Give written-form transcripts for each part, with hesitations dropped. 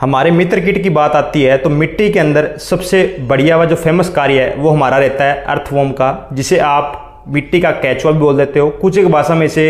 हमारे मित्र किट की बात आती है तो मिट्टी के अंदर सबसे बढ़िया व जो फेमस कार्य है वो हमारा रहता है अर्थवॉर्म का, जिसे आप मिट्टी का केचुआ भी बोल देते हो, कुछ एक भाषा में इसे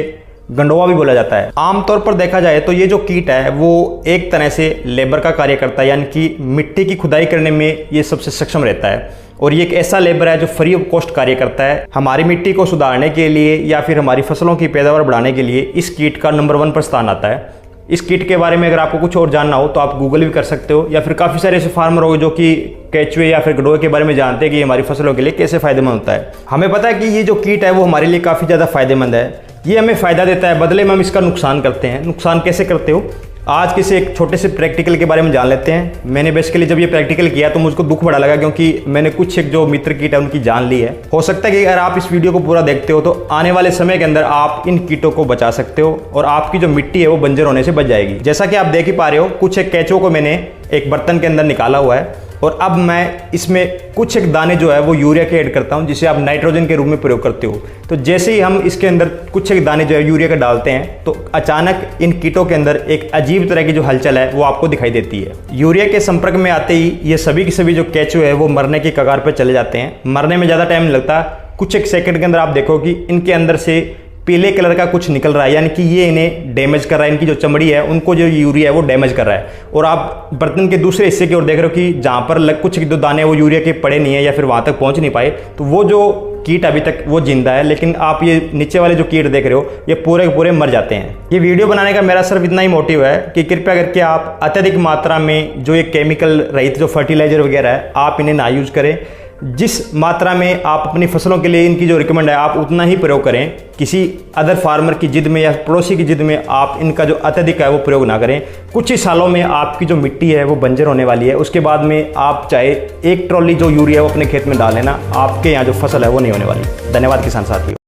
गंडोवा भी बोला जाता है। आमतौर पर देखा जाए तो ये जो कीट है वो एक तरह से लेबर का कार्य करता है, यानी कि मिट्टी की खुदाई करने में ये सबसे सक्षम रहता है और ये एक ऐसा लेबर है जो फ्री ऑफ कॉस्ट कार्य करता है। हमारी मिट्टी को सुधारने के लिए या फिर हमारी फसलों की पैदावार बढ़ाने के लिए इस कीट का नंबर 1 पर स्थान आता है। इस कीट के बारे में अगर आपको कुछ और जानना हो तो आप गूगल भी कर सकते हो, या फिर काफ़ी सारे ऐसे फार्मर हो जो कि केचुए या फिर गंडोए के बारे में जानते हैं कि हमारी फसलों के लिए कैसे फायदेमंद होता है। हमें पता है कि ये जो कीट है वो हमारे लिए काफ़ी ज़्यादा फायदेमंद है। ये हमें फ़ायदा देता है, बदले में हम इसका नुकसान करते हैं। नुकसान कैसे करते हो, आज किसी एक छोटे से प्रैक्टिकल के बारे में जान लेते हैं। मैंने बेसिकली जब ये प्रैक्टिकल किया तो मुझको दुख बड़ा लगा, क्योंकि मैंने कुछ एक जो मित्र कीट है उनकी जान ली है। हो सकता है कि अगर आप इस वीडियो को पूरा देखते हो तो आने वाले समय के अंदर आप इन कीटों को बचा सकते हो और आपकी जो मिट्टी है वो बंजर होने से बच जाएगी। जैसा कि आप देख ही पा रहे हो, कुछ एक केंचुओं को मैंने एक बर्तन के अंदर निकाला हुआ है और अब मैं इसमें कुछ एक दाने जो है वो यूरिया के ऐड करता हूं, जिसे आप नाइट्रोजन के रूप में प्रयोग करते हो। तो जैसे ही हम इसके अंदर कुछ एक दाने जो है यूरिया के डालते हैं तो अचानक इन कीटों के अंदर एक अजीब तरह की जो हलचल है वो आपको दिखाई देती है। यूरिया के संपर्क में आते ही ये सभी के सभी जो केंचुए है वो मरने की कगार पर चले जाते हैं। मरने में ज़्यादा टाइम नहीं लगता, कुछ एक सेकंड के अंदर आप देखो कि इनके अंदर से पीले कलर का कुछ निकल रहा है, यानी कि ये इन्हें डैमेज कर रहा है। इनकी जो चमड़ी है उनको जो यूरिया है वो डैमेज कर रहा है। और आप बर्तन के दूसरे हिस्से की ओर देख रहे हो कि जहाँ पर कुछ दो दाने वो यूरिया के पड़े नहीं है या फिर वहाँ तक पहुँच नहीं पाए, तो वो जो कीट अभी तक वो जिंदा है, लेकिन आप ये नीचे वाले जो कीट देख रहे हो ये पूरे के पूरे मर जाते हैं। ये वीडियो बनाने का मेरा सिर्फ इतना ही मोटिव है कि कृपया करके आप अत्यधिक मात्रा में जो ये केमिकल रहित जो फर्टिलाइजर वगैरह है आप इन्हें ना यूज़ करें। जिस मात्रा में आप अपनी फसलों के लिए इनकी जो रिकमेंड है आप उतना ही प्रयोग करें। किसी अदर फार्मर की जिद में या पड़ोसी की जिद में आप इनका जो अत्यधिक है वो प्रयोग ना करें। कुछ ही सालों में आपकी जो मिट्टी है वो बंजर होने वाली है। उसके बाद में आप चाहे एक ट्रॉली जो यूरिया है वो अपने खेत में डाल लेना, आपके यहाँ जो फसल है वो नहीं होने वाली। धन्यवाद किसान साथियों।